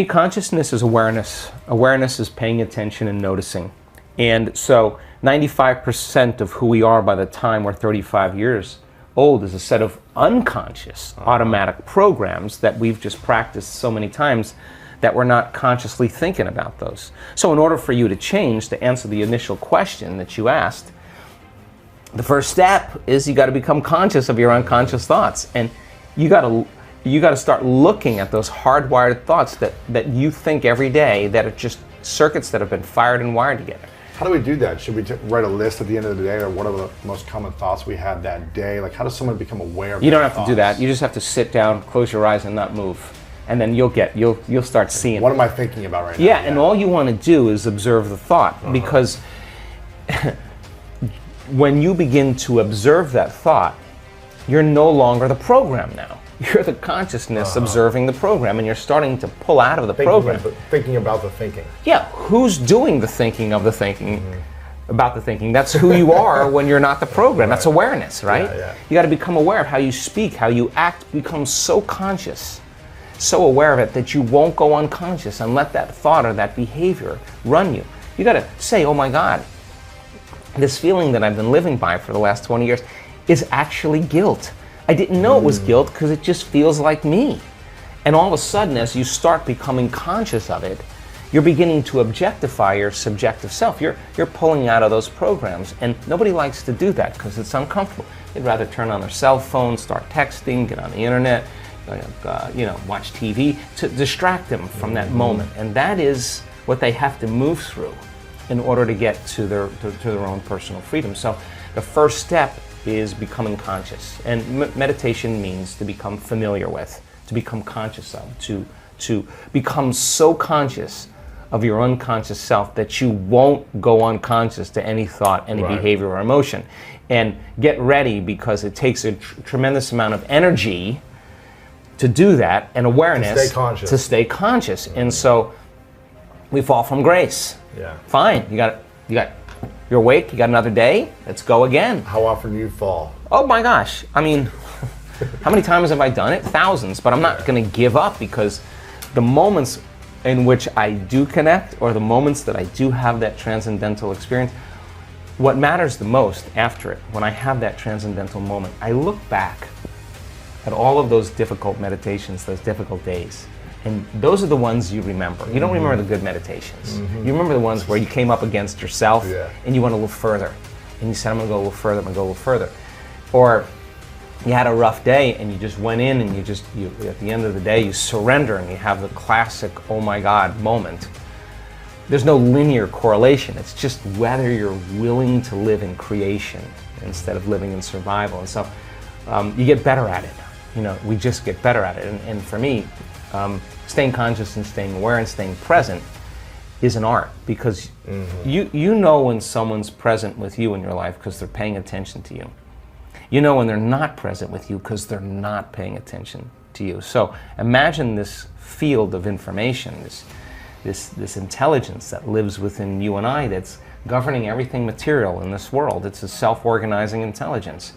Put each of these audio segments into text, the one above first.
Consciousness is awareness. Awareness is paying attention and noticing. And so 95% of who we are by the time we're 35 years old is a set of unconscious automatic programs that we've just practiced so many times that we're not consciously thinking about those. So in order for you to change, to answer the initial question that you asked, the first step is you got to become conscious of your unconscious thoughts. And you got to start looking at those hardwired thoughts that you think every day, that are just circuits that have been fired and wired together. How do we do that? Should we write a list at the end of the day, or what are the most common thoughts we had that day? Like, how does someone become aware of You don't have thoughts? to do that. You just have to sit down, close your eyes, and not move. And then you'll start seeing. What am I thinking about right now? Yeah, and all you want to do is observe the thought, because when you begin to observe that thought, you're no longer the program now. You're the consciousness observing the program, and you're starting to pull out of the program. Thinking about the thinking. Yeah, who's doing the thinking of the thinking about the thinking? That's who you are when you're not the program. That's awareness, right? Yeah. You got to become aware of how you speak, how you act, become so conscious, so aware of it that you won't go unconscious and let that thought or that behavior run you. You got to say, oh my God, this feeling that I've been living by for the last 20 years is actually guilt. I didn't know it was guilt because it just feels like me. And all of a sudden, as you start becoming conscious of it, you're beginning to objectify your subjective self. You're pulling out of those programs, and nobody likes to do that because it's uncomfortable. They'd rather turn on their cell phone, start texting, get on the internet, watch TV to distract them from that moment. And that is what they have to move through in order to get to their own personal freedom. So the first step is becoming conscious. And meditation means to become familiar with, to become conscious of, to become so conscious of your unconscious self that you won't go unconscious to any thought, any behavior or emotion. And get ready, because it takes a tremendous amount of energy to do that, and awareness to stay conscious. And so we fall from grace. Yeah. Fine, you're awake, you got another day, let's go again. How often do you fall? Oh my gosh, I mean, how many times have I done it? Thousands, but I'm not going to give up, because the moments in which I do connect, or the moments that I do have that transcendental experience, what matters the most after it, when I have that transcendental moment, I look back at all of those difficult meditations, those difficult days. And those are the ones you remember. You don't remember the good meditations. You remember the ones where you came up against yourself and you went a little further. And you said, I'm gonna go a little further, I'm gonna go a little further. Or you had a rough day and you just went in and you at the end of the day, you surrender and you have the classic, oh my God moment. There's no linear correlation. It's just whether you're willing to live in creation instead of living in survival. And so you get better at it. We just get better at it. And for me, staying conscious and staying aware and staying present is an art, because you know when someone's present with you in your life because they're paying attention to you. You know when they're not present with you because they're not paying attention to you. So imagine this field of information, this intelligence that lives within you and I, that's governing everything material in this world. It's a self-organizing intelligence.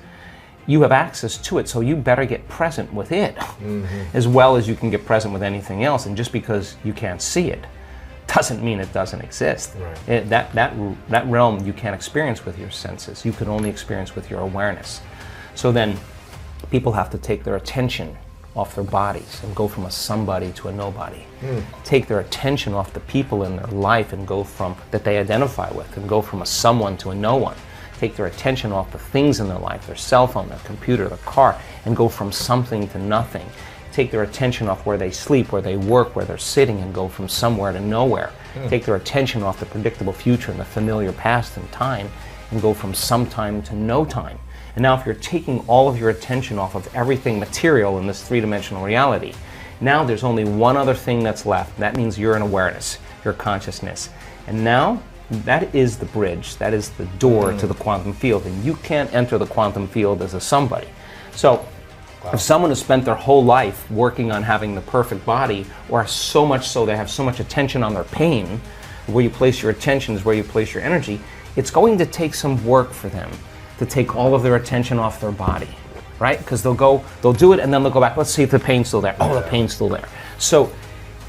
You have access to it, so you better get present with it as well as you can get present with anything else. And just because you can't see it doesn't mean it doesn't exist. That realm you can't experience with your senses. You can only experience with your awareness. So then people have to take their attention off their bodies and go from a somebody to a nobody. Take their attention off the people in their life and go from that they identify with, and go from a someone to a no one. Take their attention off the things in their life, their cell phone, their computer, their car, and go from something to nothing. Take their attention off where they sleep, where they work, where they're sitting, and go from somewhere to nowhere. Take their attention off the predictable future and the familiar past and time, and go from sometime to no time. And now if you're taking all of your attention off of everything material in this three-dimensional reality, now there's only one other thing that's left. That means you're an awareness, your consciousness. And now, that is the bridge, that is the door to the quantum field, and you can't enter the quantum field as a somebody. So if someone has spent their whole life working on having the perfect body, or so much so they have so much attention on their pain, where you place your attention is where you place your energy, it's going to take some work for them to take all of their attention off their body, right? Because they'll do it and then they'll go back, let's see if the pain's still there. Oh, the pain's still there. So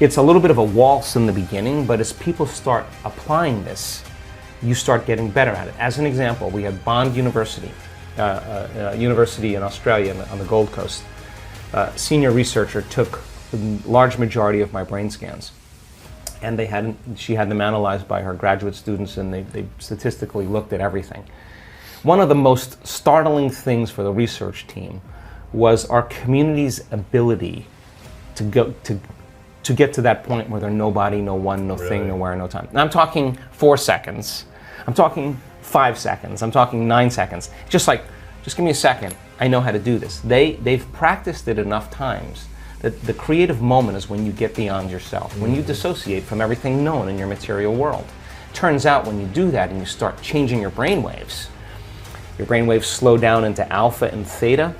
it's a little bit of a waltz in the beginning, but as people start applying this, you start getting better at it. As an example, we had Bond University, university in Australia on the Gold Coast. Senior researcher took the large majority of my brain scans, and she had them analyzed by her graduate students, and they statistically looked at everything. One of the most startling things for the research team was our community's ability to get to that point where there's nobody, no one, no thing, nowhere, no time. And I'm talking 4 seconds. I'm talking 5 seconds. I'm talking 9 seconds. Just give me a second. I know how to do this. They've practiced it enough times that the creative moment is when you get beyond yourself, when you dissociate from everything known in your material world. Turns out when you do that and you start changing your brainwaves slow down into alpha and theta,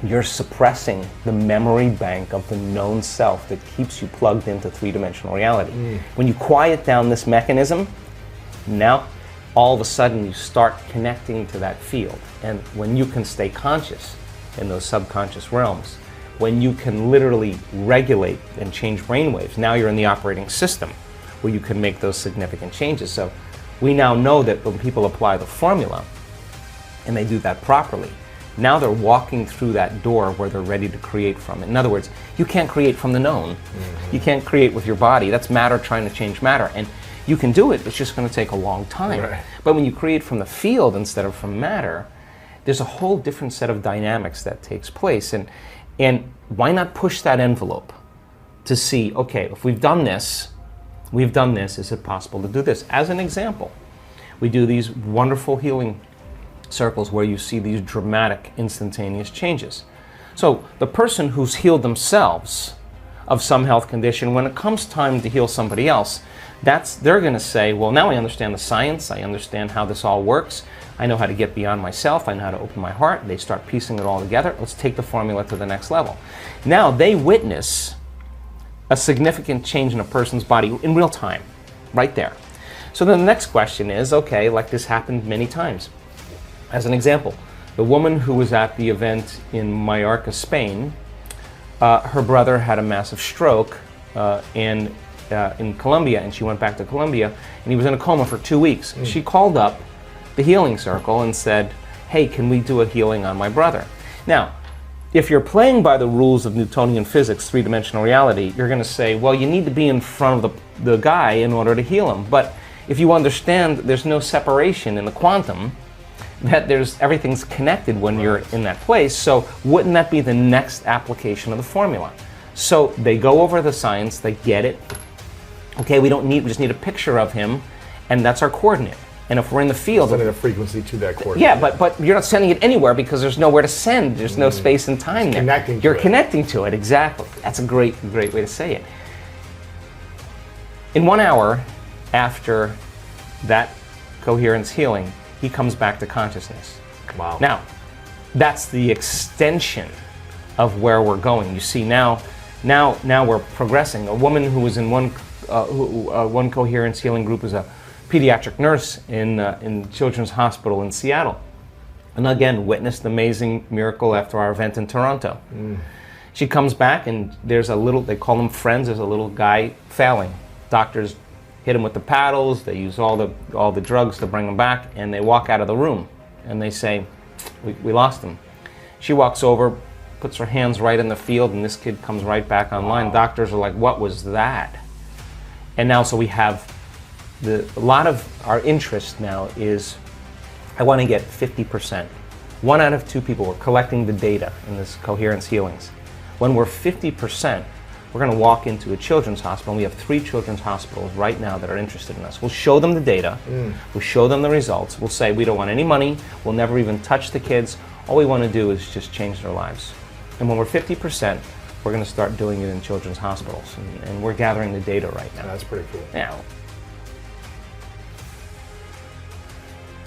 you're suppressing the memory bank of the known self that keeps you plugged into three-dimensional reality. When you quiet down this mechanism, now all of a sudden you start connecting to that field. And when you can stay conscious in those subconscious realms, when you can literally regulate and change brainwaves, now you're in the operating system where you can make those significant changes. So we now know that when people apply the formula and they do that properly, now they're walking through that door where they're ready to create from it. In other words, you can't create from the known. You can't create with your body. That's matter trying to change matter. And you can do it, it's just going to take a long time. Right. But when you create from the field instead of from matter, there's a whole different set of dynamics that takes place. And why not push that envelope to see, okay, if we've done this, is it possible to do this? As an example, we do these wonderful healing circles where you see these dramatic, instantaneous changes. So the person who's healed themselves of some health condition, when it comes time to heal somebody else, they're going to say, well, now I understand the science, I understand how this all works, I know how to get beyond myself, I know how to open my heart. They start piecing it all together. Let's take the formula to the next level. Now they witness a significant change in a person's body in real time, right there. So then the next question is, okay, like this happened many times. As an example, the woman who was at the event in Mallorca, Spain, her brother had a massive stroke in Colombia, and she went back to Colombia, and he was in a coma for 2 weeks. She called up the healing circle and said, hey, can we do a healing on my brother? Now, if you're playing by the rules of Newtonian physics, three-dimensional reality, you're going to say, well, you need to be in front of the guy in order to heal him. But if you understand there's no separation in the quantum, that everything's connected when you're in that place, so wouldn't that be the next application of the formula? So they go over the science, they get it. Okay, we just need a picture of him, and that's our coordinate. And if we're in the field, sending a frequency to that coordinate. Yeah, but you're not sending it anywhere because there's nowhere to send. There's no space and time there. You're connecting to it, exactly. That's a great way to say it. In 1 hour after that coherence healing, he comes back to consciousness. Wow. Now, that's the extension of where we're going. You see, now we're progressing. A woman who was in one coherence healing group is a pediatric nurse in Children's Hospital in Seattle, and again witnessed the amazing miracle after our event in Toronto. She comes back, and there's they call them friends. There's a little guy failing. Doctors hit him with the paddles. They use all the drugs to bring him back, and they walk out of the room, and they say, we lost him. She walks over, puts her hands right in the field, and this kid comes right back online. Wow. Doctors are like, what was that? And now, so we have a lot of our interest now is, I want to get 50%. 1 out of 2 people, we're collecting the data in this coherence healings. When we're 50%, we're going to walk into a children's hospital, and we have 3 children's hospitals right now that are interested in us. We'll show them the data, we'll show them the results, we'll say we don't want any money, we'll never even touch the kids, all we want to do is just change their lives. And when we're 50%, we're going to start doing it in children's hospitals, and we're gathering the data right now. That's pretty cool. Yeah.